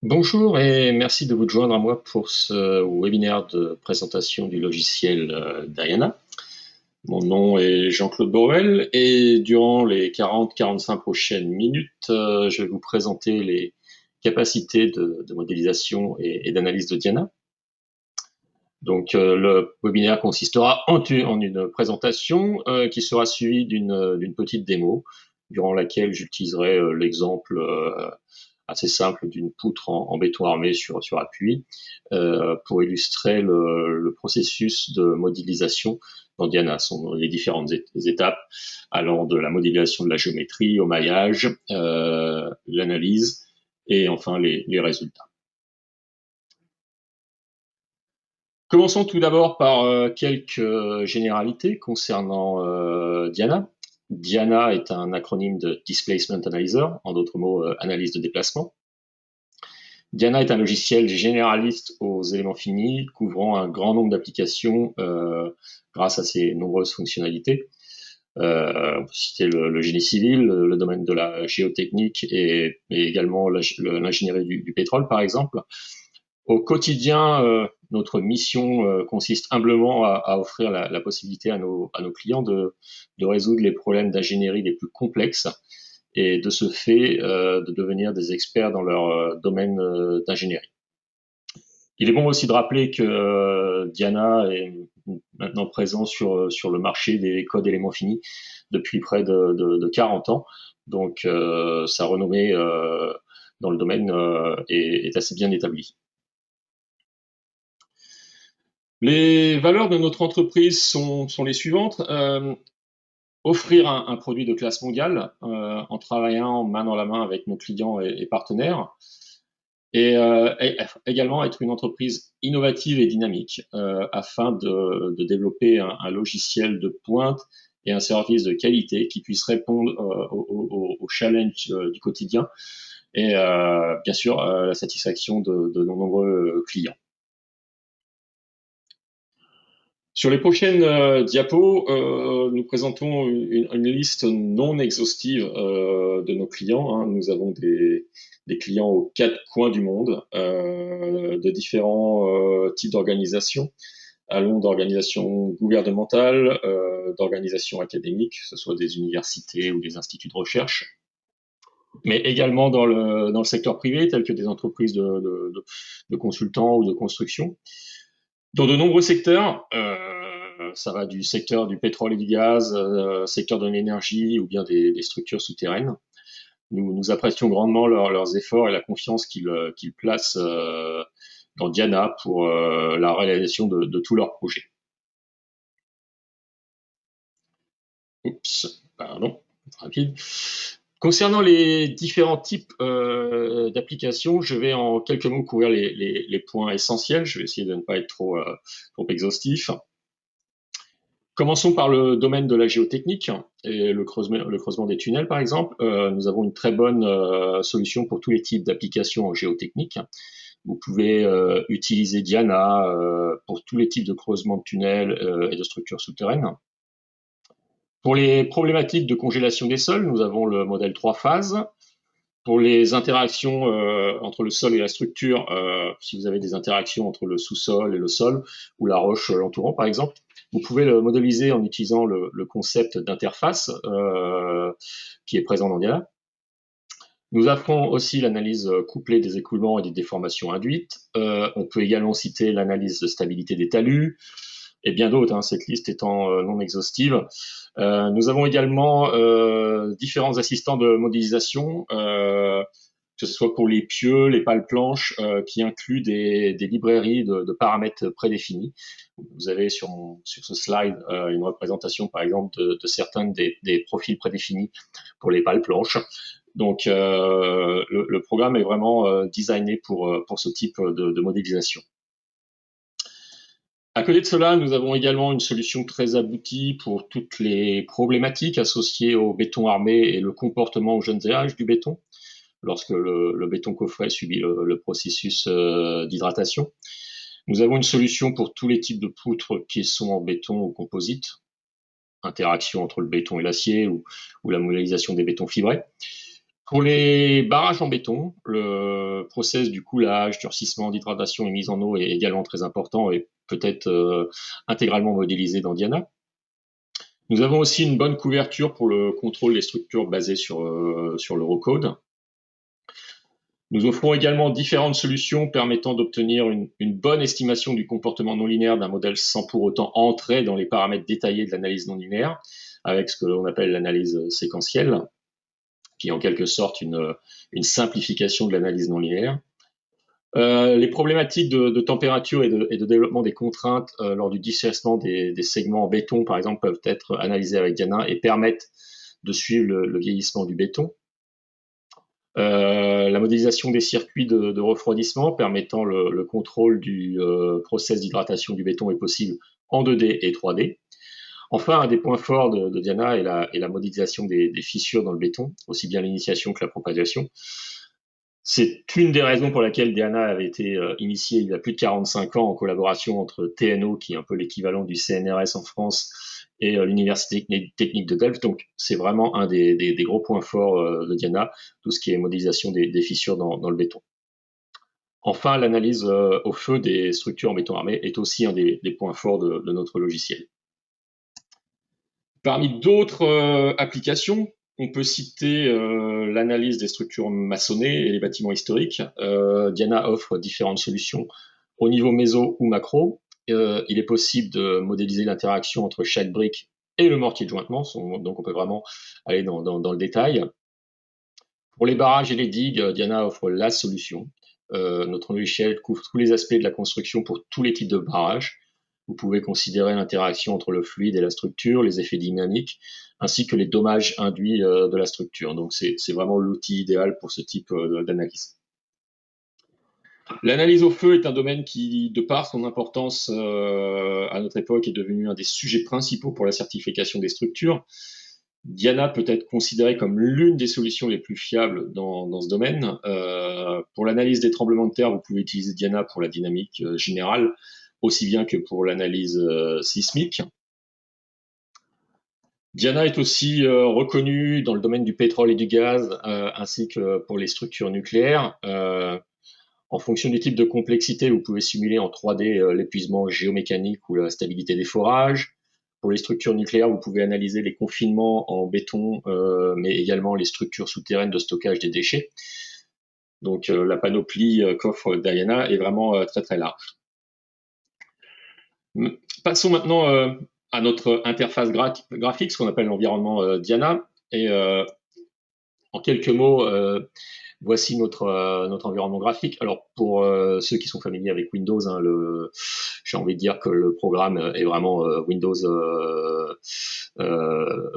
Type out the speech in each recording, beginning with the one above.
Bonjour et merci de vous joindre à moi pour ce webinaire de présentation du logiciel Diana. Mon nom est Jean-Claude Borel et durant les 40-45 prochaines minutes, je vais vous présenter les capacités de modélisation et d'analyse de Diana. Donc, le webinaire consistera en une présentation qui sera suivie d'une petite démo durant laquelle j'utiliserai l'exemple assez simple d'une poutre en béton armé sur appui pour illustrer le processus de modélisation dans Diana. Ce sont les différentes étapes allant de la modélisation de la géométrie au maillage, l'analyse et enfin les résultats. Commençons tout d'abord par quelques généralités concernant Diana. Diana est un acronyme de Displacement Analyzer, en d'autres mots, analyse de déplacement. Diana est un logiciel généraliste aux éléments finis, couvrant un grand nombre d'applications grâce à ses nombreuses fonctionnalités. On peut citer le génie civil, le domaine de la géotechnique et également l'ingénierie du pétrole, par exemple. Au quotidien, notre mission consiste humblement à offrir la possibilité à nos clients de résoudre les problèmes d'ingénierie les plus complexes et de ce fait de devenir des experts dans leur domaine d'ingénierie. Il est bon aussi de rappeler que Diana est maintenant présent sur le marché des codes éléments finis depuis près de 40 ans. Donc sa renommée dans le domaine est assez bien établie. Les valeurs de notre entreprise sont les suivantes. Offrir un produit de classe mondiale en travaillant main dans la main avec nos clients et partenaires. Et également être une entreprise innovative et dynamique afin de développer un logiciel de pointe et un service de qualité qui puisse répondre aux challenges du quotidien et bien sûr la satisfaction de nos nombreux clients. Sur les prochaines diapos, nous présentons une liste non exhaustive de nos clients. Hein. Nous avons des clients aux quatre coins du monde, de différents types d'organisations, allant d'organisations gouvernementales, d'organisations académiques, que ce soit des universités ou des instituts de recherche, mais également dans le secteur privé, tels que des entreprises de consultants ou de construction. Dans de nombreux secteurs, ça va du secteur du pétrole et du gaz, secteur de l'énergie ou bien des structures souterraines. Nous apprécions grandement leurs efforts et la confiance qu'ils placent dans Diana pour la réalisation de tous leurs projets. Oups, pardon, rapide. Concernant les différents types d'applications, je vais en quelques mots couvrir les points essentiels. Je vais essayer de ne pas être trop exhaustif. Commençons par le domaine de la géotechnique et le creusement des tunnels, par exemple. Nous avons une très bonne solution pour tous les types d'applications en géotechnique. Vous pouvez utiliser Diana pour tous les types de creusement de tunnels et de structures souterraines. Pour les problématiques de congélation des sols, nous avons le modèle 3 phases. Pour les interactions entre le sol et la structure, si vous avez des interactions entre le sous-sol et le sol, ou la roche l'entourant par exemple, vous pouvez le modéliser en utilisant le concept d'interface qui est présent dans Diana. Nous offrons aussi l'analyse couplée des écoulements et des déformations induites. On peut également citer l'analyse de stabilité des talus et bien d'autres, hein, cette liste étant non exhaustive. Nous avons également différents assistants de modélisation, que ce soit pour les pieux, les pales planches, qui incluent des librairies de paramètres prédéfinis. Vous avez sur ce slide une représentation, par exemple, de certains des profils prédéfinis pour les pales planches. Donc, le programme est vraiment designé pour ce type de modélisation. À côté de cela, nous avons également une solution très aboutie pour toutes les problématiques associées au béton armé et le comportement aux jeunes âges du béton, lorsque le béton coffret subit le processus d'hydratation. Nous avons une solution pour tous les types de poutres qui sont en béton ou composite, interaction entre le béton et l'acier ou la modélisation des bétons fibrés. Pour les barrages en béton, le process du coulage, durcissement, d'hydratation et mise en eau est également très important et peut-être intégralement modélisé dans Diana. Nous avons aussi une bonne couverture pour le contrôle des structures basées sur l'Eurocode. Nous offrons également différentes solutions permettant d'obtenir une bonne estimation du comportement non linéaire d'un modèle sans pour autant entrer dans les paramètres détaillés de l'analyse non linéaire, avec ce que l'on appelle l'analyse séquentielle, qui est en quelque sorte une simplification de l'analyse non linéaire. Les problématiques de température et de développement des contraintes lors du displacement des segments en béton, par exemple, peuvent être analysées avec Diana et permettent de suivre le vieillissement du béton. La modélisation des circuits de refroidissement permettant le contrôle du process d'hydratation du béton est possible en 2D et 3D. Enfin, un des points forts de Diana est la modélisation des fissures dans le béton, aussi bien l'initiation que la propagation. C'est une des raisons pour laquelle Diana avait été initiée il y a plus de 45 ans en collaboration entre TNO, qui est un peu l'équivalent du CNRS en France, et l'Université technique de Delft. Donc, c'est vraiment un des gros points forts de Diana, tout ce qui est modélisation des fissures dans le béton. Enfin, l'analyse au feu des structures en béton armé est aussi un des points forts de notre logiciel. Parmi d'autres applications, on peut citer l'analyse des structures maçonnées et les bâtiments historiques. Diana offre différentes solutions au niveau méso ou macro. Il est possible de modéliser l'interaction entre chaque brique et le mortier de jointement, donc on peut vraiment aller dans le détail. Pour les barrages et les digues, Diana offre la solution. Notre logiciel couvre tous les aspects de la construction pour tous les types de barrages. Vous pouvez considérer l'interaction entre le fluide et la structure, les effets dynamiques, ainsi que les dommages induits de la structure. Donc c'est vraiment l'outil idéal pour ce type d'analyse. L'analyse au feu est un domaine qui, de par son importance à notre époque, est devenu un des sujets principaux pour la certification des structures. Diana peut être considérée comme l'une des solutions les plus fiables dans ce domaine. Pour l'analyse des tremblements de terre, vous pouvez utiliser Diana pour la dynamique générale, aussi bien que pour l'analyse sismique. Diana est aussi reconnue dans le domaine du pétrole et du gaz, ainsi que pour les structures nucléaires. En fonction du type de complexité, vous pouvez simuler en 3D l'épuisement géomécanique ou la stabilité des forages. Pour les structures nucléaires, vous pouvez analyser les confinements en béton, mais également les structures souterraines de stockage des déchets. Donc la panoplie qu'offre Diana est vraiment très très large. Passons maintenant à notre interface graphique, ce qu'on appelle l'environnement Diana. Et en quelques mots, voici notre environnement graphique. Alors pour ceux qui sont familiers avec Windows, hein, j'ai envie de dire que le programme est vraiment Windows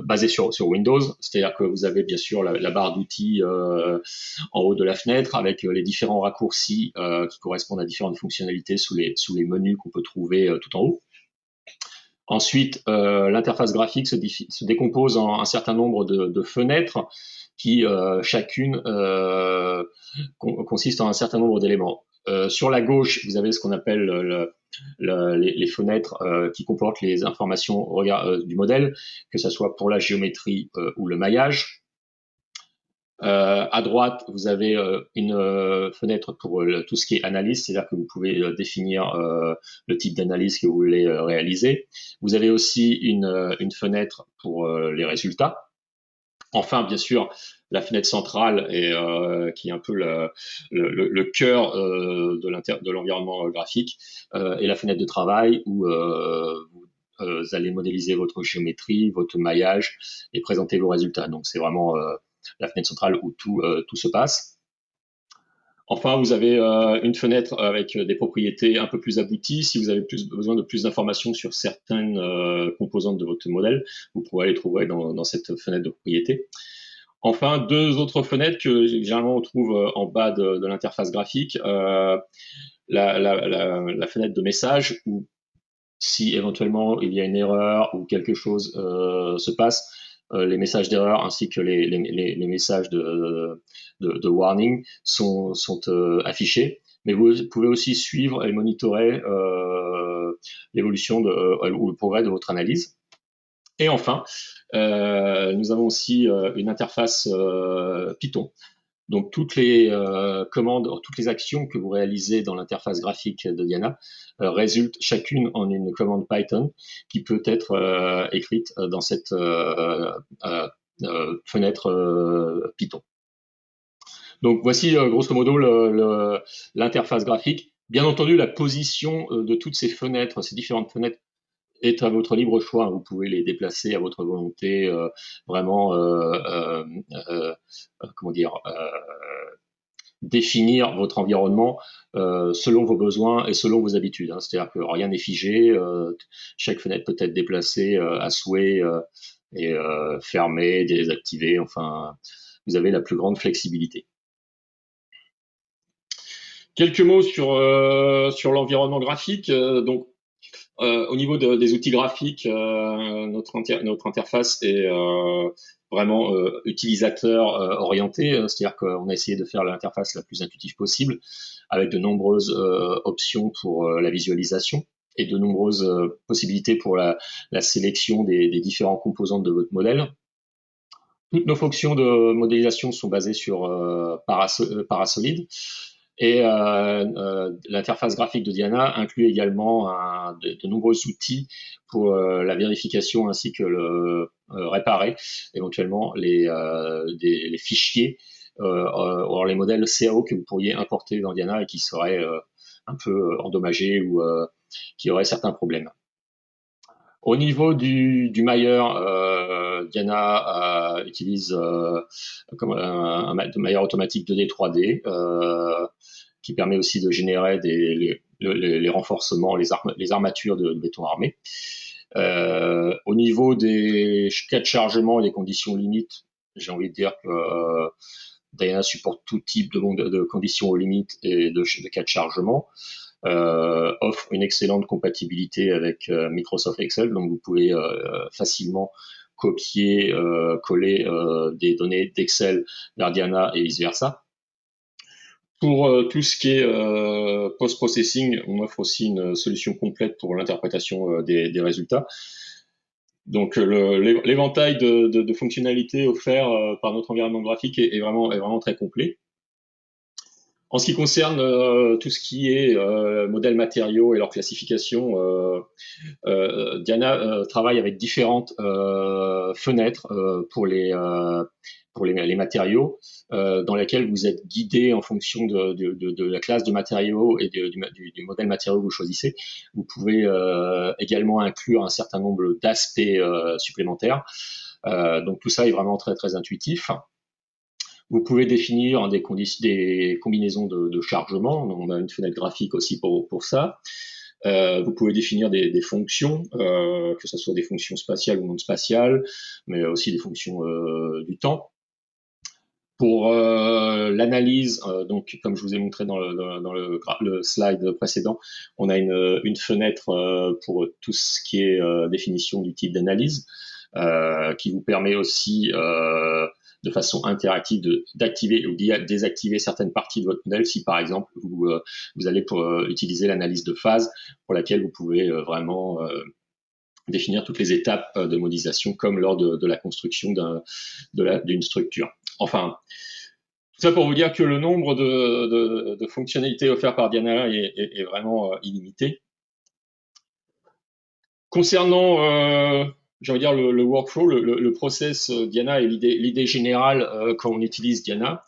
basé sur Windows. C'est-à-dire que vous avez bien sûr la barre d'outils en haut de la fenêtre avec les différents raccourcis qui correspondent à différentes fonctionnalités sous les menus qu'on peut trouver tout en haut. Ensuite, l'interface graphique se décompose en un certain nombre de fenêtres qui chacune consiste en un certain nombre d'éléments. Sur la gauche, vous avez ce qu'on appelle les fenêtres qui comportent les informations du modèle, que ce soit pour la géométrie ou le maillage. À droite, vous avez une fenêtre pour tout ce qui est analyse, c'est-à-dire que vous pouvez définir le type d'analyse que vous voulez réaliser. Vous avez aussi une fenêtre pour les résultats. Enfin, bien sûr, la fenêtre centrale qui est un peu le cœur de l'environnement graphique et la fenêtre de travail où vous allez modéliser votre géométrie, votre maillage et présenter vos résultats. Donc, c'est vraiment la fenêtre centrale où tout se passe. Enfin, vous avez une fenêtre avec des propriétés un peu plus abouties. Si vous avez besoin de plus d'informations sur certaines composantes de votre modèle, vous pourrez les trouver dans cette fenêtre de propriétés. Enfin, deux autres fenêtres que généralement on trouve en bas de l'interface graphique. La fenêtre de message où si éventuellement il y a une erreur ou quelque chose se passe, les messages d'erreur ainsi que les messages de warning sont affichés. Mais vous pouvez aussi suivre et monitorer l'évolution ou le progrès de votre analyse. Et enfin, nous avons aussi une interface Python. Donc toutes les commandes, toutes les actions que vous réalisez dans l'interface graphique de Diana résultent chacune en une commande Python qui peut être écrite dans cette fenêtre Python. Donc voici grosso modo l'interface graphique. Bien entendu, la position de toutes ces fenêtres, ces différentes fenêtres, est à votre libre choix. Vous pouvez les déplacer à votre volonté, vraiment, comment dire, définir votre environnement selon vos besoins et selon vos habitudes. C'est-à-dire que rien n'est figé, chaque fenêtre peut être déplacée à souhait et fermée, désactivée. Enfin, vous avez la plus grande flexibilité. Quelques mots sur l'environnement graphique. Donc, au niveau des outils graphiques, notre interface est vraiment utilisateur orienté, c'est-à-dire qu'on a essayé de faire l'interface la plus intuitive possible, avec de nombreuses options pour la visualisation et de nombreuses possibilités pour la sélection des différents composants de votre modèle. Toutes nos fonctions de modélisation sont basées sur Parasolid. Et l'interface graphique de Diana inclut également de nombreux outils pour la vérification ainsi que le réparer éventuellement les fichiers ou les modèles CAO que vous pourriez importer dans Diana et qui seraient un peu endommagés ou qui auraient certains problèmes. Au niveau du Maya, Diana utilise comme un Maya automatique 2D 3D qui permet aussi de générer les renforcements, les armatures de béton armé. Au niveau des cas de chargement et des conditions limites, j'ai envie de dire que Diana supporte tout type de conditions aux limites et de cas de chargement. Offre une excellente compatibilité avec Microsoft Excel, donc vous pouvez facilement copier, coller des données d'Excel vers Diana et vice-versa. Pour tout ce qui est post-processing, on offre aussi une solution complète pour l'interprétation des résultats. Donc l'éventail de fonctionnalités offerts par notre environnement graphique est vraiment très complet. En ce qui concerne tout ce qui est modèles matériaux et leur classification, Diana travaille avec différentes fenêtres pour les matériaux, dans lesquels vous êtes guidé en fonction de la classe de matériaux et du modèle matériau que vous choisissez. Vous pouvez également inclure un certain nombre d'aspects supplémentaires. Donc tout ça est vraiment très très intuitif. Vous pouvez définir des combinaisons de chargement. On a une fenêtre graphique aussi pour ça. Vous pouvez définir des fonctions, que ce soit des fonctions spatiales ou non spatiales, mais aussi des fonctions du temps. Pour l'analyse, donc comme je vous ai montré dans le slide précédent, on a une fenêtre pour tout ce qui est définition du type d'analyse, qui vous permet aussi de façon interactive d'activer ou de désactiver certaines parties de votre modèle si par exemple vous allez utiliser l'analyse de phase pour laquelle vous pouvez vraiment définir toutes les étapes de modélisation comme lors de la construction d'une structure. Enfin, tout ça pour vous dire que le nombre de fonctionnalités offertes par Diana est vraiment illimité. Concernant j'ai envie de dire le workflow, le process Diana et l'idée générale quand on utilise Diana,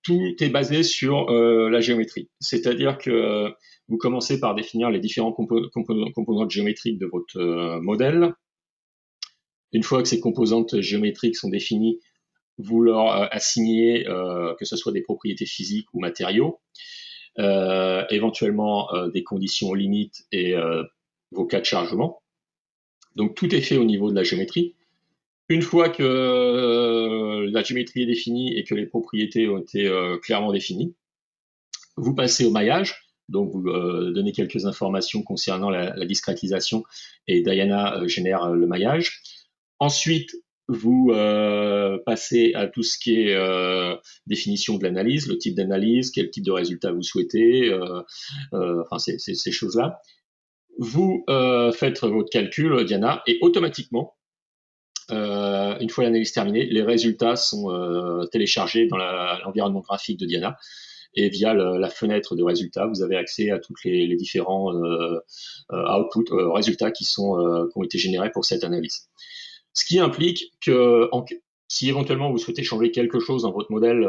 tout est basé sur la géométrie. C'est-à-dire que vous commencez par définir les différents composantes géométriques de votre modèle. Une fois que ces composantes géométriques sont définies, vous leur assignez que ce soit des propriétés physiques ou matériaux, éventuellement des conditions limites et vos cas de chargement. Donc tout est fait au niveau de la géométrie. Une fois que la géométrie est définie et que les propriétés ont été clairement définies, vous passez au maillage. Donc vous donnez quelques informations concernant la discrétisation et Diana génère le maillage. Ensuite, vous passez à tout ce qui est définition de l'analyse, le type d'analyse, quel type de résultat vous souhaitez, enfin ces choses-là. Vous faites votre calcul, Diana, et automatiquement, une fois l'analyse terminée, les résultats sont téléchargés dans l'environnement graphique de Diana. Et via la fenêtre de résultats, vous avez accès à tous les différents outputs, résultats qui ont été générés pour cette analyse. Ce qui implique que si éventuellement vous souhaitez changer quelque chose dans votre modèle,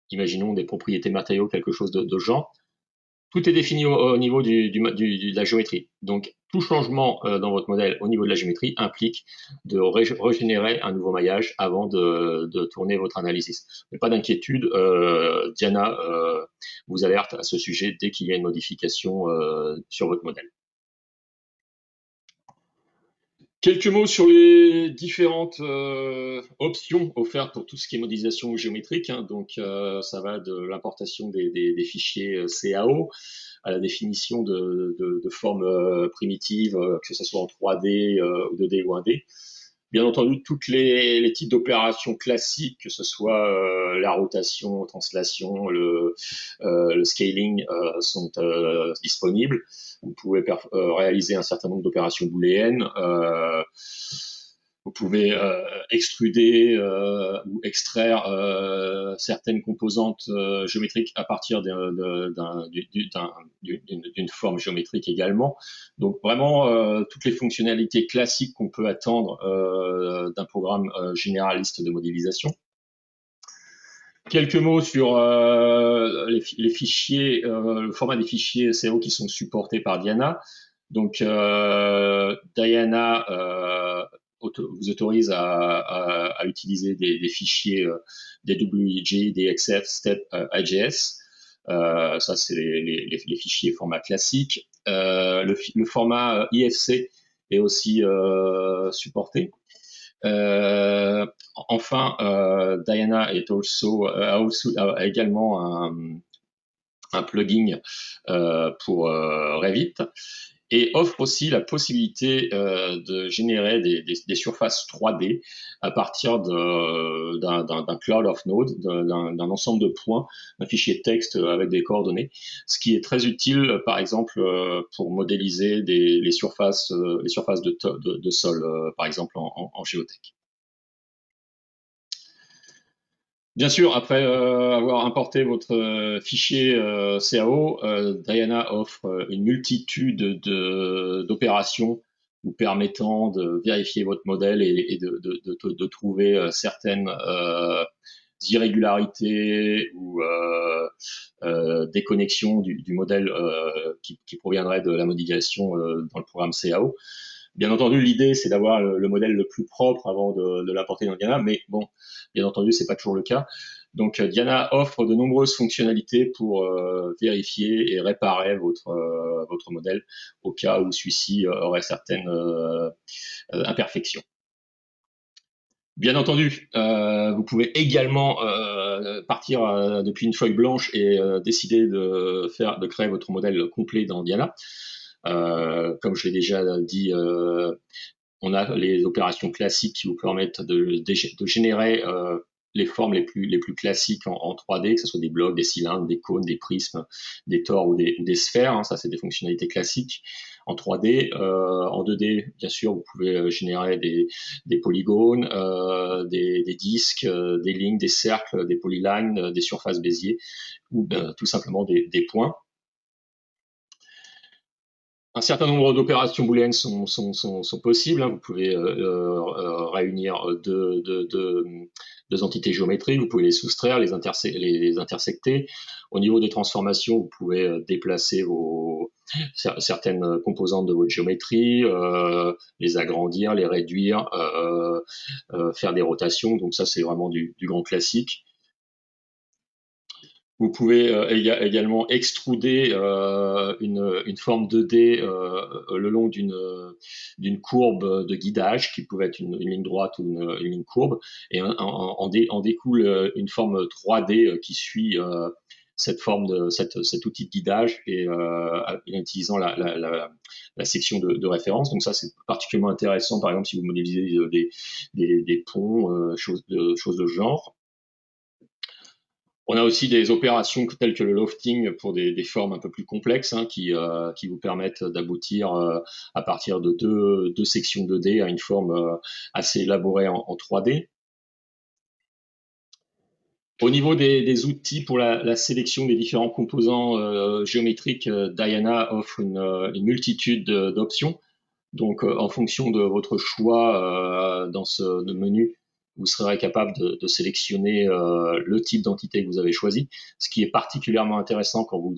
imaginons des propriétés matériaux, quelque chose de genre, tout est défini au niveau de la géométrie. Donc, tout changement dans votre modèle au niveau de la géométrie implique de régénérer un nouveau maillage avant de tourner votre analysis. Mais pas d'inquiétude, Diana vous alerte à ce sujet dès qu'il y a une modification sur votre modèle. Quelques mots sur les différentes options offertes pour tout ce qui est modélisation géométrique. Hein. Donc, ça va de l'importation des fichiers CAO à la définition de formes primitives, que ce soit en 3D, ou 2D ou 1D. Bien entendu, tous les types d'opérations classiques, que ce soit la rotation, translation, le scaling, sont disponibles. Vous pouvez réaliser un certain nombre d'opérations booléennes. Vous pouvez extruder ou extraire certaines composantes géométriques à partir d'une forme géométrique également. Donc vraiment, toutes les fonctionnalités classiques qu'on peut attendre d'un programme généraliste de modélisation. Quelques mots sur les fichiers, le format des fichiers CO qui sont supportés par Diana. Donc, Diana vous autorise à utiliser des fichiers DWG, DXF, STEP, AJS. Ça, c'est les fichiers format classique. Le format IFC est aussi supporté. Enfin, Diana a également un plugin pour Revit et offre aussi la possibilité de générer des surfaces 3D à partir d'un cloud of node, d'un ensemble de points, d'un fichier texte avec des coordonnées, ce qui est très utile, par exemple, pour modéliser les surfaces de sol, par exemple en géothèque. Bien sûr, après avoir importé votre fichier CAO, Diana offre une multitude d'opérations vous permettant de vérifier votre modèle et de trouver certaines irrégularités ou déconnexions du modèle qui proviendraient de la modélisation dans le programme CAO. Bien entendu, l'idée, c'est d'avoir le modèle le plus propre avant de l'apporter dans Diana, mais bon, bien entendu, c'est pas toujours le cas. Donc, Diana offre de nombreuses fonctionnalités pour vérifier et réparer votre modèle au cas où celui-ci aurait certaines imperfections. Bien entendu, vous pouvez également partir depuis une feuille blanche et décider de créer votre modèle complet dans Diana. Comme je l'ai déjà dit, on a les opérations classiques qui vous permettent de générer les formes les plus classiques en 3D, que ce soit des blocs, des cylindres, des cônes, des prismes, des tores ou des sphères. Hein, ça, c'est des fonctionnalités classiques en 3D. En 2D, bien sûr, vous pouvez générer des polygones, des disques, des lignes, des cercles, des polylines, des surfaces Bézier ou tout simplement des points. Un certain nombre d'opérations booléennes sont possibles. Hein. Vous pouvez réunir deux entités géométriques, vous pouvez les soustraire, les intersecter. Au niveau des transformations, vous pouvez déplacer certaines composantes de votre géométrie, les agrandir, les réduire, faire des rotations. Donc ça, c'est vraiment du grand classique. Vous pouvez également extruder une forme 2D le long d'une courbe de guidage qui pouvait être une ligne droite ou une ligne courbe, et en découle une forme 3D qui suit cet outil de guidage et en utilisant la section de référence. Donc ça, c'est particulièrement intéressant, par exemple, si vous modélisez des ponts, choses de genre. On a aussi des opérations telles que le lofting pour des formes un peu plus complexes, hein, qui vous permettent d'aboutir à partir de deux sections 2D à une forme assez élaborée en 3D. Au niveau des outils pour la sélection des différents composants géométriques, Diana offre une multitude d'options. Donc, en fonction de votre choix dans ce menu, vous serez capable de sélectionner le type d'entité que vous avez choisi, ce qui est particulièrement intéressant quand vous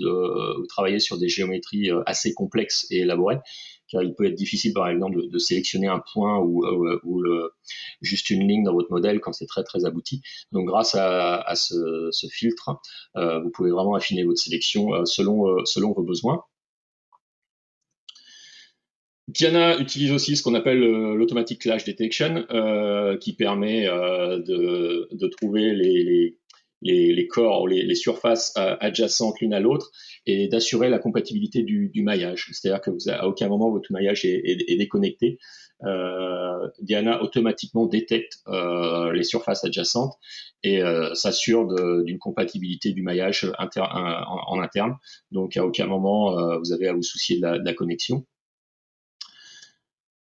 travaillez sur des géométries assez complexes et élaborées, car il peut être difficile, par exemple, de sélectionner un point ou juste une ligne dans votre modèle quand c'est très très abouti. Donc, grâce à ce filtre, vous pouvez vraiment affiner votre sélection selon vos besoins. Diana utilise aussi ce qu'on appelle l'automatic clash detection, qui permet de trouver les corps ou les surfaces adjacentes l'une à l'autre et d'assurer la compatibilité du maillage. C'est-à-dire que à aucun moment votre maillage est déconnecté. Diana automatiquement détecte les surfaces adjacentes et s'assure d'une compatibilité du maillage en interne. Donc à aucun moment vous avez à vous soucier de la connexion.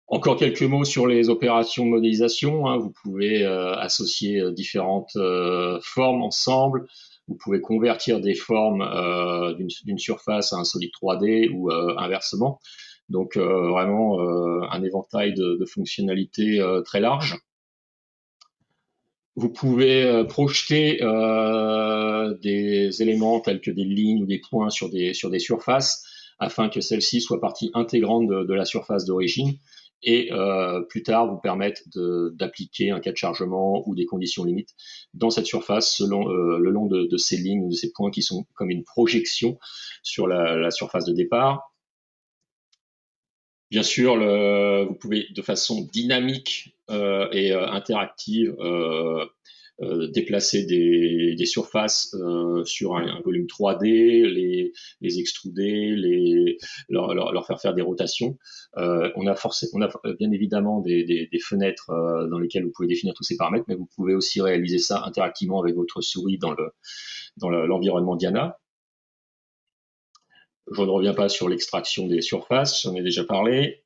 Encore quelques mots sur les opérations de modélisation, hein. Vous pouvez associer différentes formes ensemble. Vous pouvez convertir des formes d'une surface à un solide 3D ou inversement. Donc vraiment un éventail de fonctionnalités très large. Vous pouvez projeter des éléments tels que des lignes ou des points sur des surfaces afin que celles-ci soient partie intégrante de la surface d'origine et plus tard vous permettre d'appliquer un cas de chargement ou des conditions limites dans cette surface le long de ces lignes ou de ces points qui sont comme une projection sur la surface de départ. Bien sûr, vous pouvez de façon dynamique et interactive déplacer des surfaces sur un volume 3D, les extruder, leur faire des rotations. On a bien évidemment des fenêtres dans lesquelles vous pouvez définir tous ces paramètres, mais vous pouvez aussi réaliser ça interactivement avec votre souris dans l'environnement Diana. Je ne reviens pas sur l'extraction des surfaces, j'en ai déjà parlé.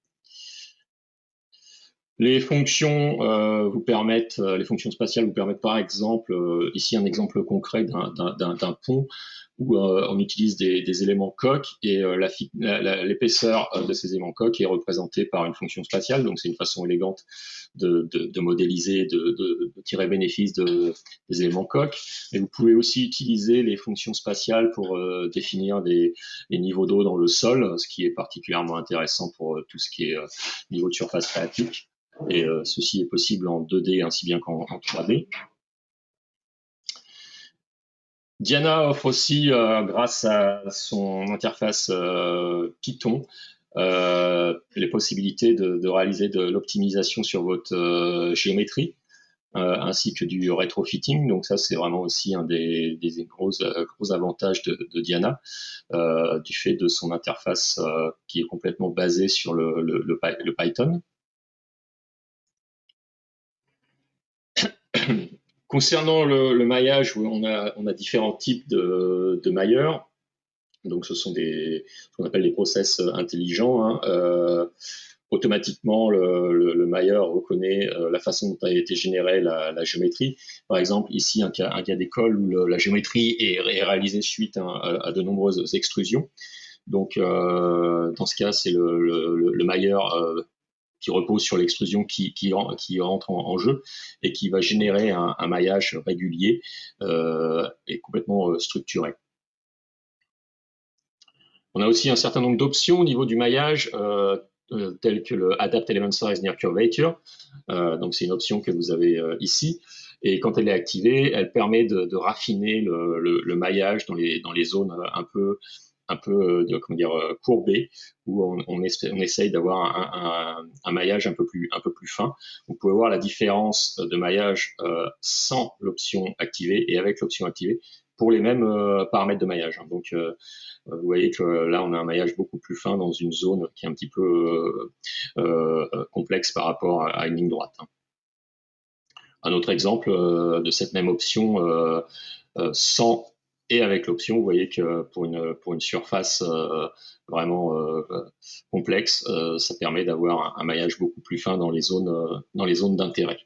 Les fonctions les fonctions spatiales vous permettent par exemple, ici un exemple concret d'un pont où on utilise des éléments coques et l'épaisseur de ces éléments coques est représentée par une fonction spatiale. Donc c'est une façon élégante de modéliser, de tirer bénéfice des éléments coques. Mais vous pouvez aussi utiliser les fonctions spatiales pour définir les niveaux d'eau dans le sol, ce qui est particulièrement intéressant pour tout ce qui est niveau de surface phréatique. Et ceci est possible en 2D ainsi bien qu'en 3D. Diana offre aussi, grâce à son interface Python, les possibilités de réaliser de l'optimisation sur votre géométrie, ainsi que du retrofitting. Donc ça, c'est vraiment aussi un des gros avantages de Diana, du fait de son interface qui est complètement basée sur le Python. Concernant le maillage, on a différents types de mailleurs. Donc, ce sont ce qu'on appelle des process intelligents, hein. Automatiquement, le mailleur reconnaît la façon dont a été générée la géométrie. Par exemple, ici, un cas d'école où la géométrie est réalisée suite à de nombreuses extrusions. Donc, dans ce cas, c'est le mailleur qui repose sur l'extrusion qui entre en jeu et qui va générer un maillage régulier et complètement structuré. On a aussi un certain nombre d'options au niveau du maillage, telles que le Adapt Element Size Near Curvature. Donc c'est une option que vous avez ici. Et quand elle est activée, elle permet de raffiner le maillage dans les zones un peu courbées, où on essaye d'avoir un maillage un peu plus fin. Vous pouvez voir la différence de maillage sans l'option activée et avec l'option activée pour les mêmes paramètres de maillage. Donc vous voyez que là, on a un maillage beaucoup plus fin dans une zone qui est un petit peu complexe par rapport à une ligne droite. Un autre exemple de cette même option sans et avec l'option. Vous voyez que pour une surface vraiment complexe, ça permet d'avoir un maillage beaucoup plus fin dans les zones d'intérêt.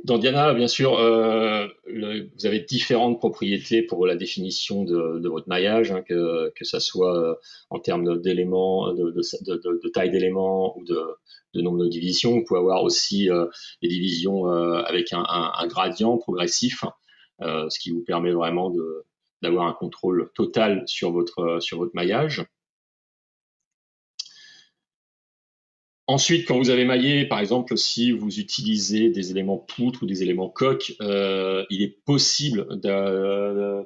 Dans Diana, bien sûr, vous avez différentes propriétés pour la définition de votre maillage, hein, que ça soit en termes d'éléments, de taille d'éléments ou de nombre de divisions. Vous pouvez avoir aussi des divisions avec un gradient progressif, ce qui vous permet vraiment d'avoir un contrôle total sur votre maillage. Ensuite, quand vous avez maillé, par exemple, si vous utilisez des éléments poutres ou des éléments coques, il est possible de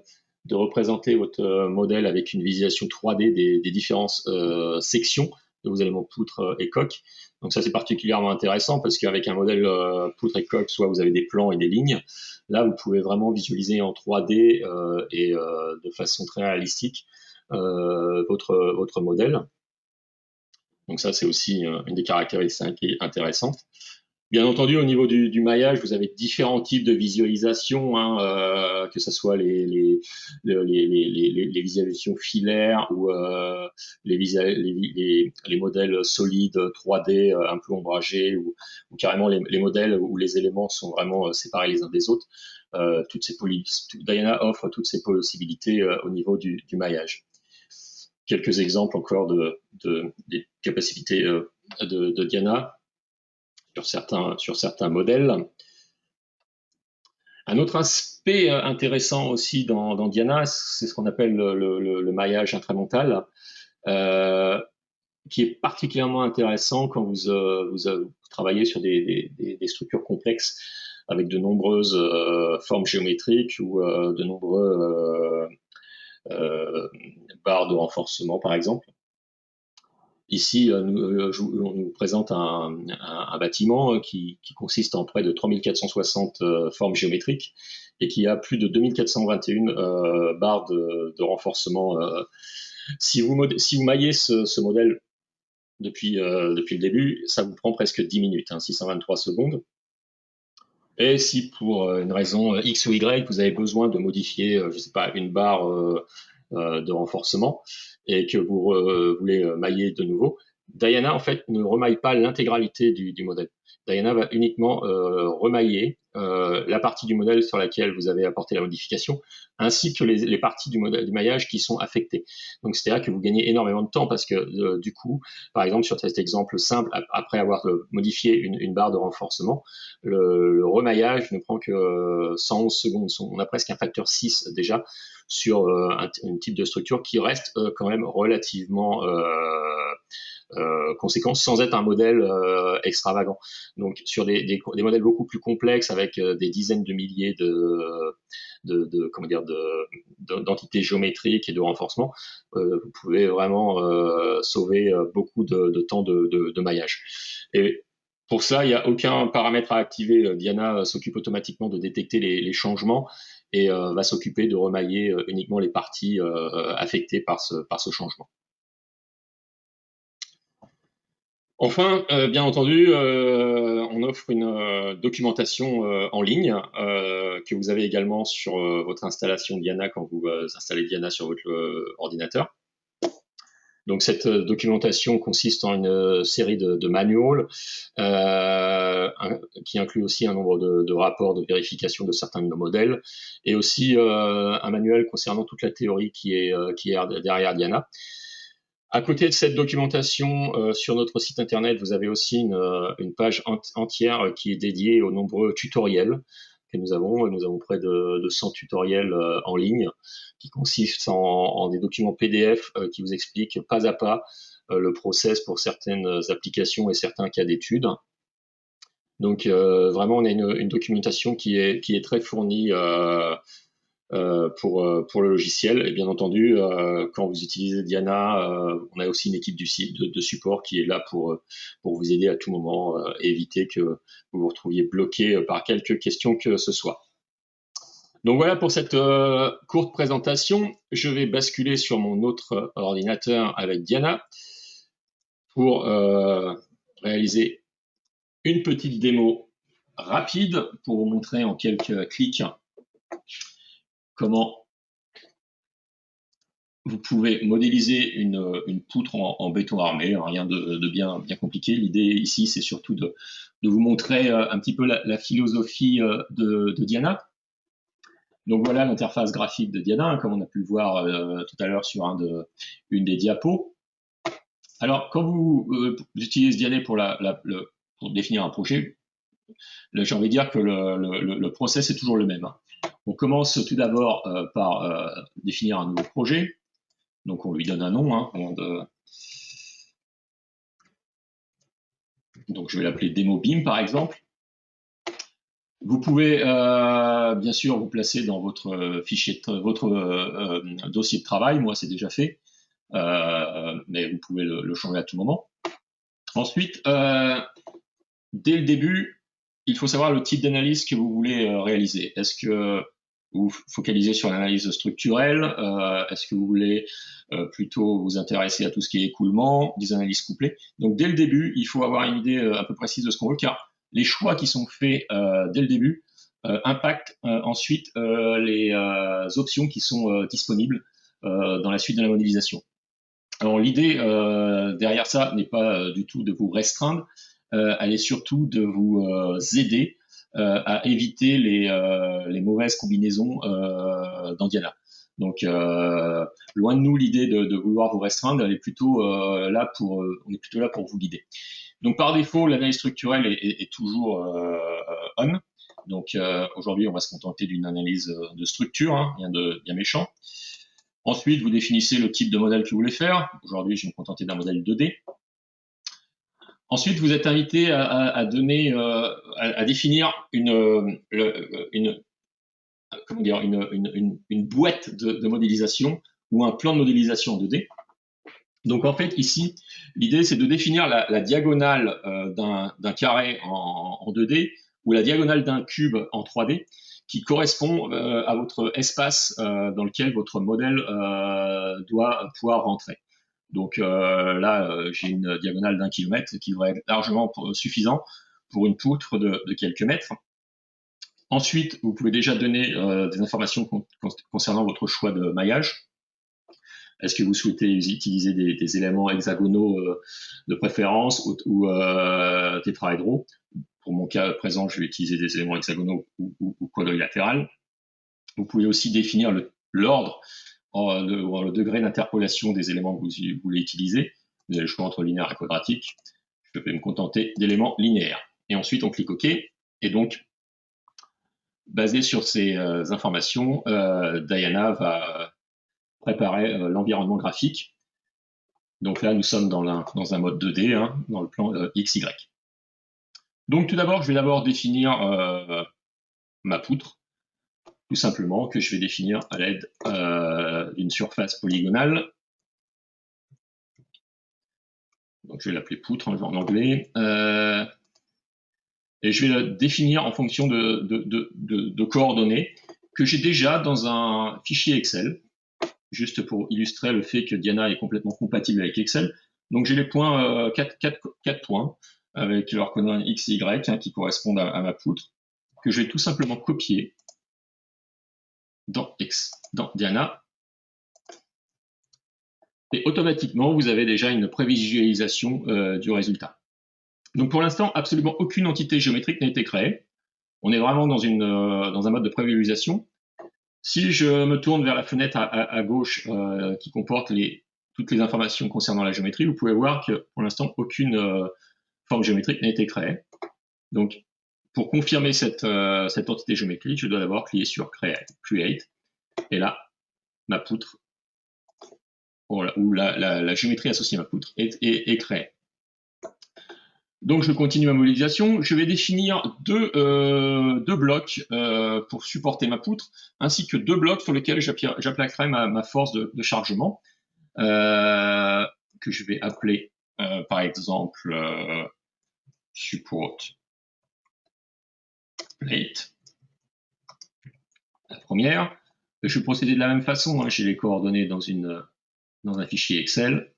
représenter votre modèle avec une visualisation 3D des différentes sections de vos éléments poutres et coques. Donc ça, c'est particulièrement intéressant parce qu'avec un modèle poutre et coque, soit vous avez des plans et des lignes. Là, vous pouvez vraiment visualiser en 3D et de façon très réalistique votre modèle. Donc ça, c'est aussi une des caractéristiques intéressantes. Bien entendu, au niveau du maillage, vous avez différents types de visualisation, hein, que ce soit les visualisations filaires ou les modèles solides 3D un peu ombragés ou carrément les modèles où les éléments sont vraiment séparés les uns des autres. Diana offre toutes ces possibilités au niveau du maillage. Quelques exemples encore des capacités de Diana sur certains modèles. Un autre aspect intéressant aussi dans Diana, c'est ce qu'on appelle le maillage intramontal, qui est particulièrement intéressant quand vous travaillez sur des structures complexes avec de nombreuses formes géométriques ou de nombreux barres de renforcement, par exemple. Ici, on nous présente un bâtiment qui consiste en près de 3460 formes géométriques et qui a plus de 2421 barres de renforcement. Si vous maillez ce modèle depuis le début, ça vous prend presque 10 minutes, 623 secondes. Et si pour une raison X ou Y, vous avez besoin de modifier, je ne sais pas, une barre de renforcement et que vous voulez mailler de nouveau, Diana en fait ne remaille pas l'intégralité du modèle. Diana va uniquement remailler la partie du modèle sur laquelle vous avez apporté la modification, ainsi que les parties du maillage qui sont affectées. Donc c'est-à-dire que vous gagnez énormément de temps parce que du coup, par exemple sur cet exemple simple, après avoir modifié une barre de renforcement, le remaillage ne prend que 111 secondes. On a presque un facteur 6 déjà sur un type de structure qui reste quand même relativement conséquent sans être un modèle extravagant. Donc sur des modèles beaucoup plus complexes avec des dizaines de milliers d'entités géométriques et de renforcements, vous pouvez vraiment sauver beaucoup de temps de maillage. Et pour ça, il n'y a aucun paramètre à activer. Diana s'occupe automatiquement de détecter les changements et va s'occuper de remailler uniquement les parties affectées par ce changement. Enfin, bien entendu, on offre une documentation en ligne que vous avez également sur votre installation Diana quand vous installez Diana sur votre ordinateur. Donc cette documentation consiste en une série de manuals qui inclut aussi un nombre de rapports de vérification de certains de nos modèles et aussi un manuel concernant toute la théorie qui est derrière Diana. À côté de cette documentation, sur notre site internet, vous avez aussi une page entière qui est dédiée aux nombreux tutoriels que nous avons. Nous avons près de 100 tutoriels en ligne qui consistent en des documents PDF qui vous expliquent pas à pas le process pour certaines applications et certains cas d'études. Donc vraiment, on a une documentation qui est très fournie pour le logiciel. Et bien entendu, quand vous utilisez Diana, on a aussi une équipe de support qui est là pour vous aider à tout moment et éviter que vous vous retrouviez bloqué par quelques questions que ce soit. Donc voilà pour cette courte présentation. Je vais basculer sur mon autre ordinateur avec Diana pour réaliser une petite démo rapide pour vous montrer en quelques clics comment vous pouvez modéliser une poutre en béton armé, rien de bien compliqué. L'idée ici, c'est surtout de vous montrer un petit peu la philosophie de Diana. Donc voilà l'interface graphique de Diana, comme on a pu le voir tout à l'heure sur une des diapos. Alors, quand vous utilisez Diana pour définir un projet, j'ai envie de dire que le process est toujours le même. On commence tout d'abord par définir un nouveau projet. Donc on lui donne un nom. Donc je vais l'appeler DemoBeam par exemple. Vous pouvez bien sûr vous placer dans votre fichier, votre dossier de travail. Moi c'est déjà fait, mais vous pouvez le changer à tout moment. Ensuite, dès le début, il faut savoir le type d'analyse que vous voulez réaliser. Est-ce que vous focalisez sur l'analyse structurelle? Est-ce que vous voulez plutôt vous intéresser à tout ce qui est écoulement, des analyses couplées? Donc dès le début, il faut avoir une idée un peu précise de ce qu'on veut, car les choix qui sont faits dès le début impactent ensuite les options qui sont disponibles dans la suite de la modélisation. Alors l'idée derrière ça n'est pas du tout de vous restreindre, elle est surtout de vous aider à éviter les mauvaises combinaisons dans Diana. Donc loin de nous l'idée de vouloir vous restreindre, elle est plutôt là pour on est plutôt là pour vous guider. Donc par défaut, l'analyse structurelle est toujours on. Donc aujourd'hui, on va se contenter d'une analyse de structure, rien de bien méchant. Ensuite, vous définissez le type de modèle que vous voulez faire. Aujourd'hui, je vais me contenter d'un modèle 2D. Ensuite, vous êtes invité à définir une boîte de modélisation ou un plan de modélisation en 2D. Donc en fait, ici, l'idée, c'est de définir la diagonale d'un carré en 2D ou la diagonale d'un cube en 3D qui correspond à votre espace dans lequel votre modèle doit pouvoir rentrer. Donc là, j'ai une diagonale d'1 kilomètre qui devrait être largement suffisant pour une poutre de quelques mètres. Ensuite, vous pouvez déjà donner des informations concernant votre choix de maillage. Est-ce que vous souhaitez utiliser des éléments hexagonaux de préférence ou tétraédraux? Pour mon cas présent, je vais utiliser des éléments hexagonaux ou quadrilatérales. Vous pouvez aussi définir l'ordre, le degré d'interpolation des éléments que vous voulez utiliser. Vous avez le choix entre linéaire et quadratique. Je vais me contenter d'éléments linéaires. Et ensuite, on clique OK. Et donc, basé sur ces informations, Diana va préparer l'environnement graphique. Donc là, nous sommes dans un mode 2D, dans le plan XY. Donc tout d'abord, je vais d'abord définir ma poutre, tout simplement, que je vais définir à l'aide d'une surface polygonale. Donc je vais l'appeler poutre en anglais. Et je vais la définir en fonction de coordonnées que j'ai déjà dans un fichier Excel, juste pour illustrer le fait que Diana est complètement compatible avec Excel. Donc j'ai les points, 4 points, avec leurs coordonnées X et Y qui correspondent à ma poutre, que je vais tout simplement copier dans Diana. Et automatiquement, vous avez déjà une prévisualisation du résultat. Donc pour l'instant, absolument aucune entité géométrique n'a été créée. On est vraiment dans un mode de prévisualisation. Si je me tourne vers la fenêtre à gauche qui comporte toutes les informations concernant la géométrie, vous pouvez voir que pour l'instant, aucune forme géométrique n'a été créée. Donc, pour confirmer cette entité géométrique, je dois d'abord cliquer sur Create. Et là, ma poutre, ou la géométrie associée à ma poutre est créée. Donc je continue ma modélisation, je vais définir deux blocs pour supporter ma poutre, ainsi que 2 blocs sur lesquels j'appliquerai ma force de chargement, que je vais appeler par exemple support plate, la première. Je vais procéder de la même façon, j'ai les coordonnées dans un fichier Excel.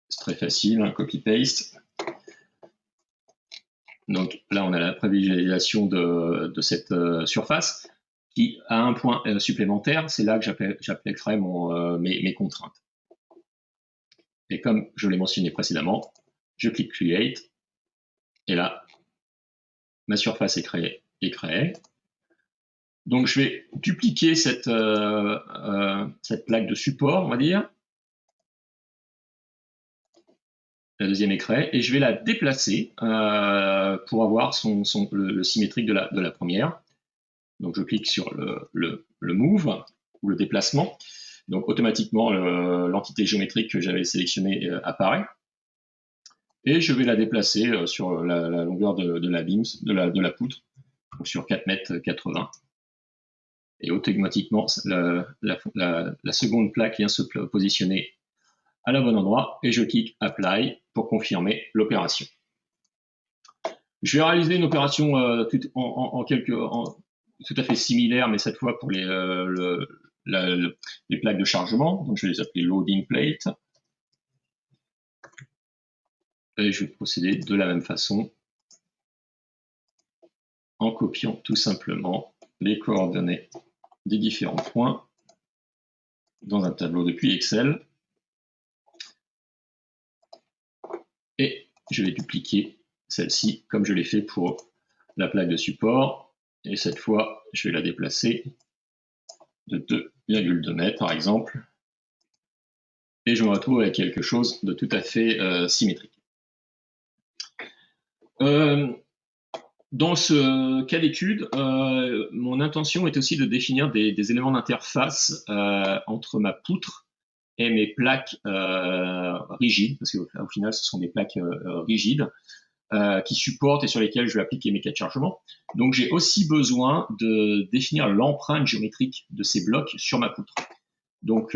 C'est très facile, copy-paste. Donc là, on a la prévisualisation de cette surface qui a un point supplémentaire. C'est là que j'appliquerai mes contraintes. Et comme je l'ai mentionné précédemment, je clique Create. Et là, ma surface est créée. Donc, je vais dupliquer cette plaque de support, on va dire. La deuxième est créée. Et je vais la déplacer pour avoir le symétrique de la première. Donc, je clique sur le Move ou le déplacement. Donc, automatiquement, l'entité géométrique que j'avais sélectionnée apparaît. Et je vais la déplacer sur la longueur de la beam, de la poutre, donc sur 4,80 m. Et automatiquement, la seconde plaque vient se positionner à la bonne endroit et je clique Apply pour confirmer l'opération. Je vais réaliser une opération tout à fait similaire, mais cette fois pour les plaques de chargement. Donc je vais les appeler Loading Plate. Et je vais procéder de la même façon en copiant tout simplement les coordonnées des différents points dans un tableau depuis Excel. Et je vais dupliquer celle-ci comme je l'ai fait pour la plaque de support. Et cette fois, je vais la déplacer de 2,2 m par exemple. Et je me retrouve avec quelque chose de tout à fait symétrique. Dans ce cas d'étude, mon intention est aussi de définir des éléments d'interface entre ma poutre et mes plaques rigides, parce qu'au final, ce sont des plaques rigides qui supportent et sur lesquelles je vais appliquer mes cas de chargement. Donc, j'ai aussi besoin de définir l'empreinte géométrique de ces blocs sur ma poutre. Donc,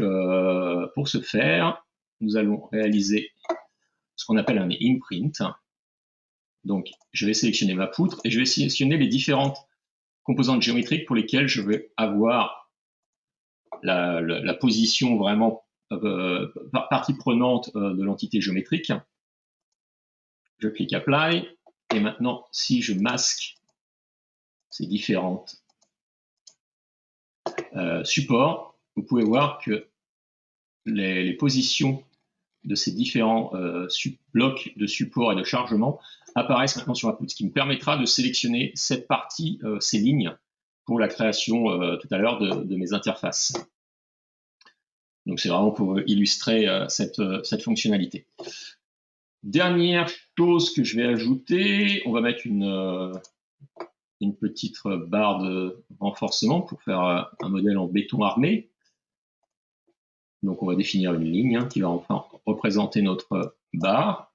pour ce faire, nous allons réaliser ce qu'on appelle un imprint. Donc, je vais sélectionner ma poutre et je vais sélectionner les différentes composantes géométriques pour lesquelles je vais avoir la position vraiment partie prenante de l'entité géométrique. Je clique Apply et maintenant, si je masque ces différentes supports, vous pouvez voir que les positions de ces différents blocs de support et de chargement apparaissent maintenant sur ma poutre, ce qui me permettra de sélectionner cette partie, ces lignes, pour la création tout à l'heure de mes interfaces. Donc c'est vraiment pour illustrer cette fonctionnalité. Dernière chose que je vais ajouter, on va mettre une petite barre de renforcement pour faire un modèle en béton armé. Donc on va définir une ligne qui va enfin représenter notre barre.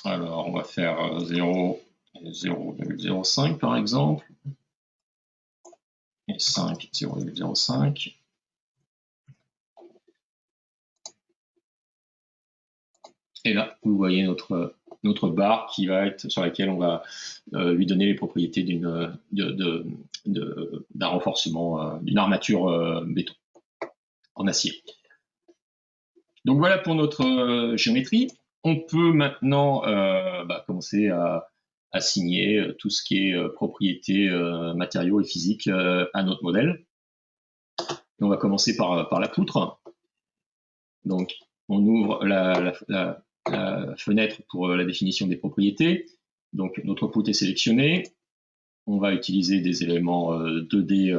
Alors on va faire 0,05 par exemple, et 5, 0,05. Et là, vous voyez notre barre qui va être sur laquelle on va lui donner les propriétés d'un renforcement, d'une armature béton en acier. Donc voilà pour notre géométrie. On peut maintenant commencer à assigner tout ce qui est propriétés, matériaux et physiques à notre modèle. Et on va commencer par la poutre. Donc on ouvre la fenêtre pour la définition des propriétés. Donc notre poutre est sélectionnée. On va utiliser des éléments 2D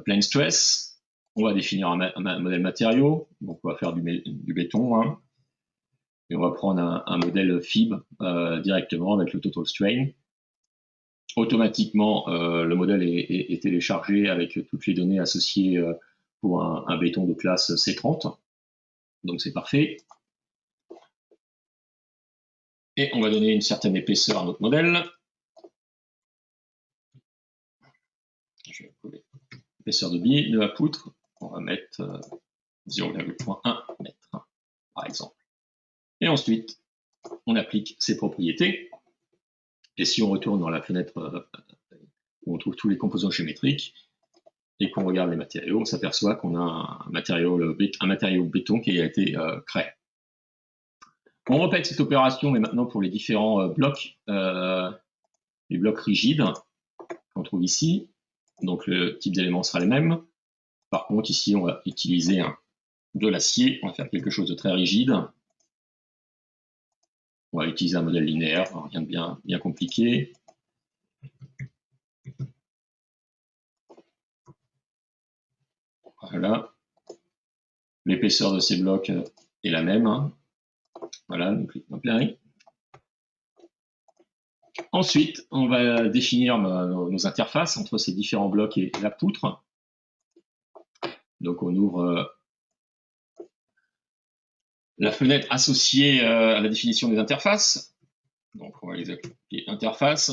plane stress. On va définir un modèle matériau. Donc on va faire du béton. Hein. Et on va prendre un modèle FIB directement avec le total strain. Automatiquement, le modèle est téléchargé avec toutes les données associées pour un béton de classe C30. Donc c'est parfait. Et on va donner une certaine épaisseur à notre modèle. Je vais coller l'épaisseur de la poutre. On va mettre 0,1 m, par exemple. Et ensuite, on applique ces propriétés. Et si on retourne dans la fenêtre où on trouve tous les composants géométriques et qu'on regarde les matériaux, on s'aperçoit qu'on a un matériau béton qui a été créé. On répète cette opération, mais maintenant pour les différents blocs, les blocs rigides qu'on trouve ici. Donc le type d'élément sera le même. Par contre, ici, on va utiliser de l'acier. On va faire quelque chose de très rigide. On va utiliser un modèle linéaire, rien de bien compliqué. Voilà. L'épaisseur de ces blocs est la même. Voilà, donc exemplaire. Ensuite, on va définir nos interfaces entre ces différents blocs et la poutre. Donc on ouvre la fenêtre associée à la définition des interfaces. Donc on va les appeler interface,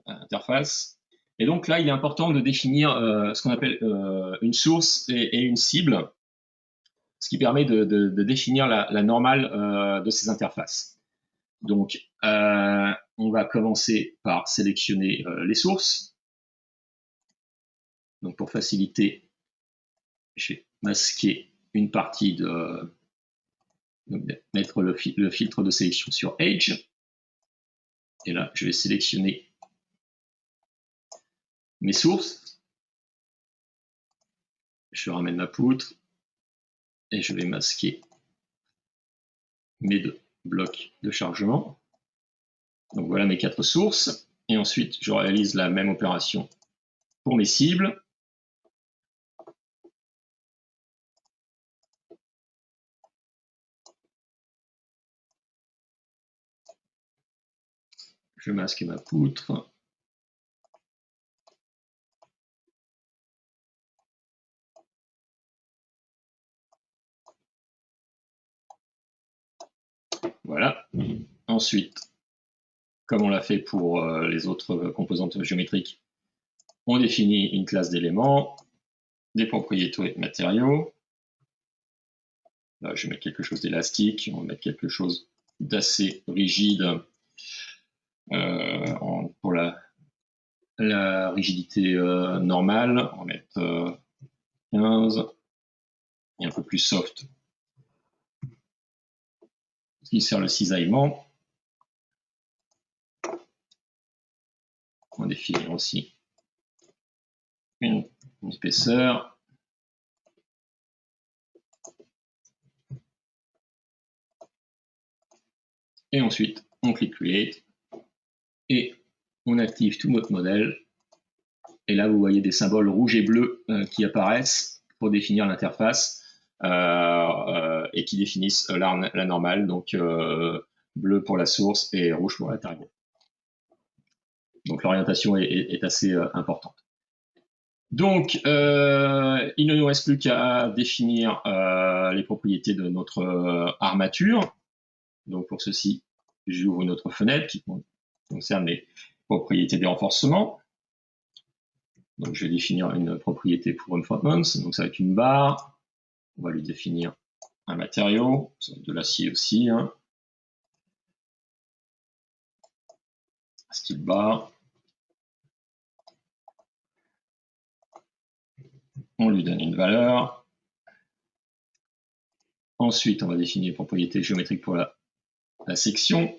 interface. Et donc là, il est important de définir ce qu'on appelle une source et une cible, ce qui permet de définir la normale de ces interfaces. Donc, on va commencer par sélectionner les sources. Donc, pour faciliter, je vais masquer une partie mettre le filtre de sélection sur Edge. Et là, je vais sélectionner mes sources. Je ramène ma poutre et je vais masquer mes deux blocs de chargement. Donc voilà mes 4 sources. Et ensuite, je réalise la même opération pour mes cibles. Je masque ma poutre. Voilà. Ensuite, comme on l'a fait pour les autres composantes géométriques, on définit une classe d'éléments, des propriétés matériaux. Là, je vais mettre quelque chose d'élastique, on va mettre quelque chose d'assez rigide pour la rigidité normale. On va mettre 15 et un peu plus soft, ce qui sert le cisaillement. On va définir aussi une épaisseur. Et ensuite, on clique Create et on active tout notre modèle. Et là, vous voyez des symboles rouges et bleus qui apparaissent pour définir l'interface et qui définissent la normale. Donc, bleu pour la source et rouge pour la target. Donc, l'orientation est assez importante. Donc, il ne nous reste plus qu'à définir les propriétés de notre armature. Donc, pour ceci, j'ouvre notre fenêtre qui concerne les propriétés des renforcements. Donc, je vais définir une propriété pour Reinforcements. Donc, ça va être une barre. On va lui définir un matériau, de l'acier aussi. Style barre. On lui donne une valeur. Ensuite, on va définir une propriété géométrique pour la section.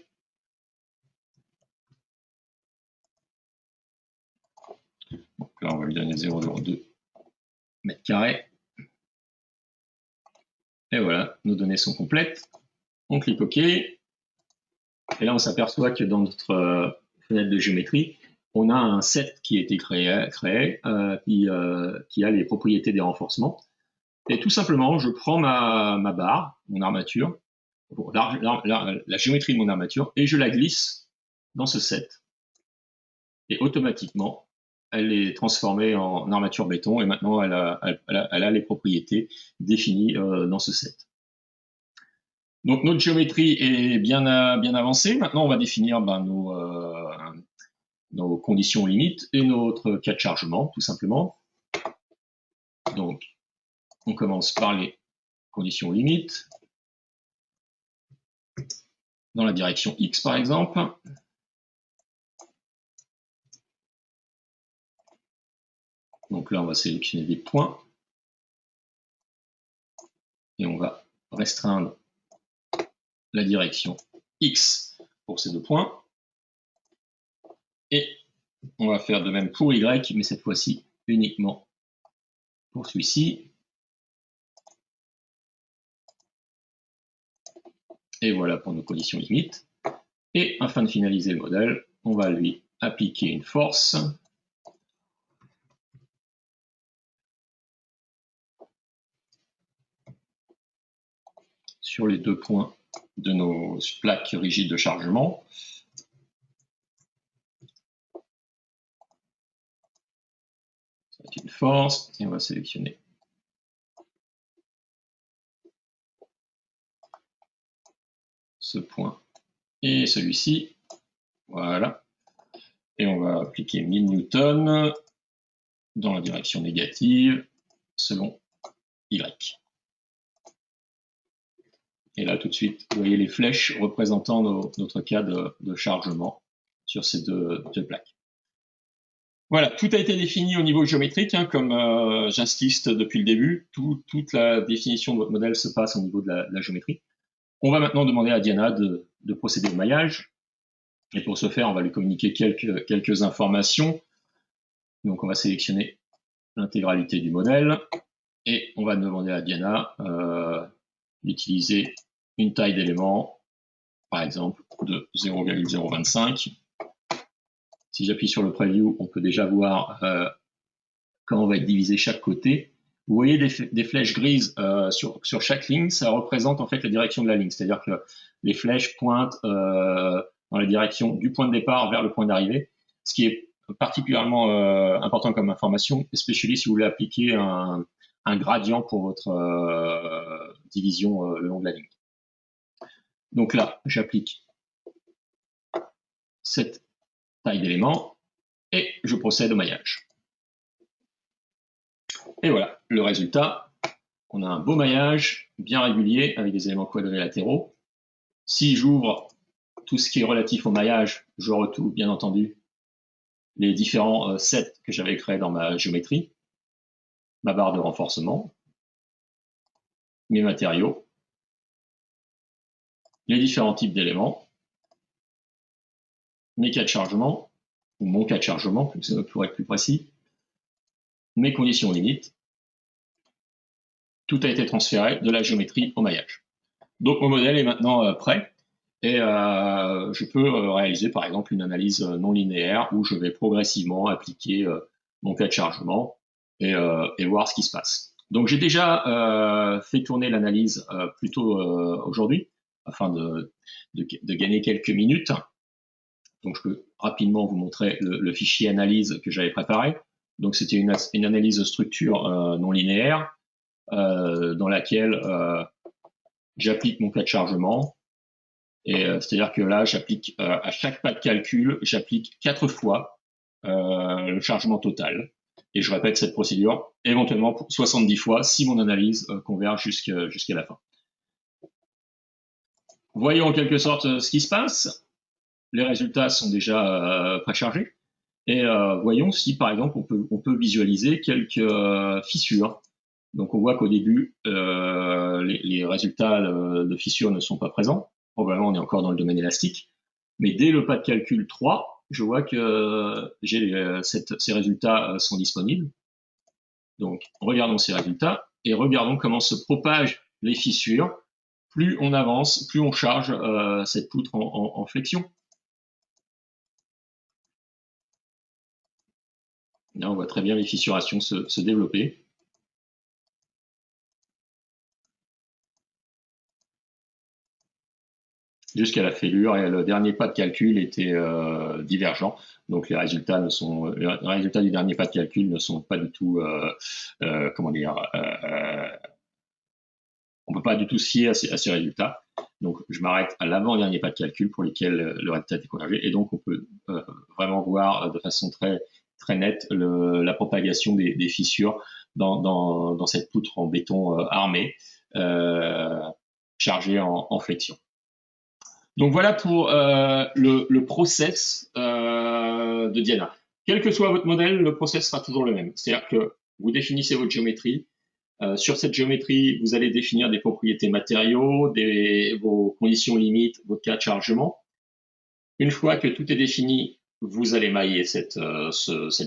Donc là, on va lui donner 0,02 mètres carrés. Et voilà, nos données sont complètes. On clique OK. Et là, on s'aperçoit que dans notre fenêtre de géométrie, on a un set qui a été créé qui a les propriétés des renforcements. Et tout simplement, je prends ma barre, mon armature, la géométrie de mon armature, et je la glisse dans ce set. Et automatiquement, elle est transformée en armature béton, et maintenant, elle a les propriétés définies dans ce set. Donc, notre géométrie est bien avancée. Maintenant, on va définir nos conditions limites et notre cas de chargement, tout simplement. Donc, on commence par les conditions limites. Dans la direction X, par exemple. Donc là, on va sélectionner des points. Et on va restreindre la direction X pour ces deux points. Et on va faire de même pour Y, mais cette fois-ci uniquement pour celui-ci. Et voilà pour nos conditions limites. Et afin de finaliser le modèle, on va lui appliquer une force. Sur les deux points de nos plaques rigides de chargement. Ça va être une force, et on va sélectionner ce point et celui-ci. Voilà. Et on va appliquer 1000 newtons dans la direction négative selon Y. Et là, tout de suite, vous voyez les flèches représentant notre cas de chargement sur ces deux plaques. Voilà, tout a été défini au niveau géométrique, hein, comme j'insiste depuis le début. Toute la définition de votre modèle se passe au niveau de la géométrie. On va maintenant demander à Diana de procéder au maillage. Et pour ce faire, on va lui communiquer quelques informations. Donc, on va sélectionner l'intégralité du modèle. Et on va demander à Diana d'utiliser une taille d'élément, par exemple, de 0,025. Si j'appuie sur le preview, on peut déjà voir comment va être divisé chaque côté. Vous voyez des flèches grises sur chaque ligne, ça représente en fait la direction de la ligne. C'est-à-dire que les flèches pointent dans la direction du point de départ vers le point d'arrivée, ce qui est particulièrement important comme information, especially si vous voulez appliquer un gradient pour votre division le long de la ligne. Donc là, j'applique cette taille d'élément et je procède au maillage. Et voilà, le résultat, on a un beau maillage bien régulier avec des éléments quadrilatéraux. Si j'ouvre tout ce qui est relatif au maillage, je retrouve bien entendu les différents sets que j'avais créés dans ma géométrie, ma barre de renforcement, mes matériaux, les différents types d'éléments, mes cas de chargement, ou mon cas de chargement pour être plus précis, mes conditions limites. Tout a été transféré de la géométrie au maillage. Donc mon modèle est maintenant prêt et je peux réaliser par exemple une analyse non linéaire où je vais progressivement appliquer mon cas de chargement et voir ce qui se passe. Donc j'ai déjà fait tourner l'analyse plus tôt aujourd'hui afin de gagner quelques minutes. Donc je peux rapidement vous montrer le fichier analyse que j'avais préparé. Donc c'était une analyse de structure non linéaire dans laquelle j'applique mon cas de chargement. Et c'est-à-dire que là, j'applique à chaque pas de calcul, j'applique 4 fois le chargement total. Et je répète cette procédure éventuellement pour 70 fois si mon analyse converge jusqu'à la fin. Voyons en quelque sorte ce qui se passe. Les résultats sont déjà préchargés. Et voyons si, par exemple, on peut visualiser quelques fissures. Donc, on voit qu'au début, les résultats de fissures ne sont pas présents. Probablement, on est encore dans le domaine élastique. Mais dès le pas de calcul 3, je vois que ces résultats sont disponibles. Donc, regardons ces résultats et regardons comment se propagent les fissures. Plus on avance, plus on charge cette poutre en flexion. Là, on voit très bien les fissurations se développer. Jusqu'à la fêlure, et le dernier pas de calcul était divergent. Donc les résultats du dernier pas de calcul ne sont pas du tout, comment dire, on peut pas du tout se fier à ces résultats. Donc je m'arrête à l'avant-dernier pas de calcul pour lesquels le résultat est convergé, et donc on peut vraiment voir de façon très nette la propagation des fissures dans cette poutre en béton armé chargée en flexion. Donc voilà pour le process de Diana. Quel que soit votre modèle, le process sera toujours le même. C'est-à-dire que vous définissez votre géométrie, Sur cette géométrie, vous allez définir des propriétés matériaux, vos conditions limites, votre cas de chargement. Une fois que tout est défini, vous allez mailler cette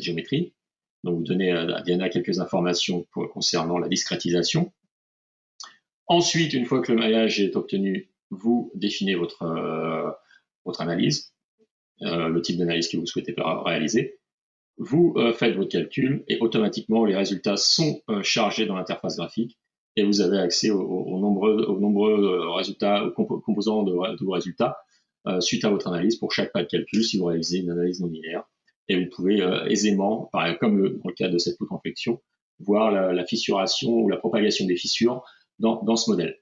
géométrie. Donc, vous donnez à Diana quelques informations concernant la discrétisation. Ensuite, une fois que le maillage est obtenu, vous définissez votre analyse, le type d'analyse que vous souhaitez réaliser. Vous faites votre calcul et automatiquement, les résultats sont chargés dans l'interface graphique et vous avez accès aux nombreux résultats, aux composants de vos résultats suite à votre analyse pour chaque pas de calcul si vous réalisez une analyse non linéaire. Et vous pouvez aisément, comme dans le cas de cette poutre en flexion, voir la fissuration ou la propagation des fissures dans ce modèle.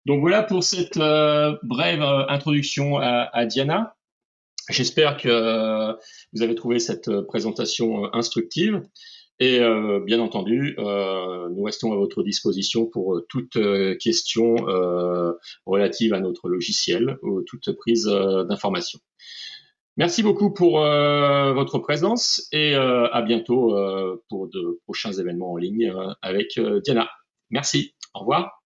Donc voilà pour cette brève introduction à Diana. J'espère que vous avez trouvé cette présentation instructive et bien entendu, nous restons à votre disposition pour toute question relative à notre logiciel ou toute prise d'information. Merci beaucoup pour votre présence et à bientôt pour de prochains événements en ligne avec Diana. Merci, au revoir.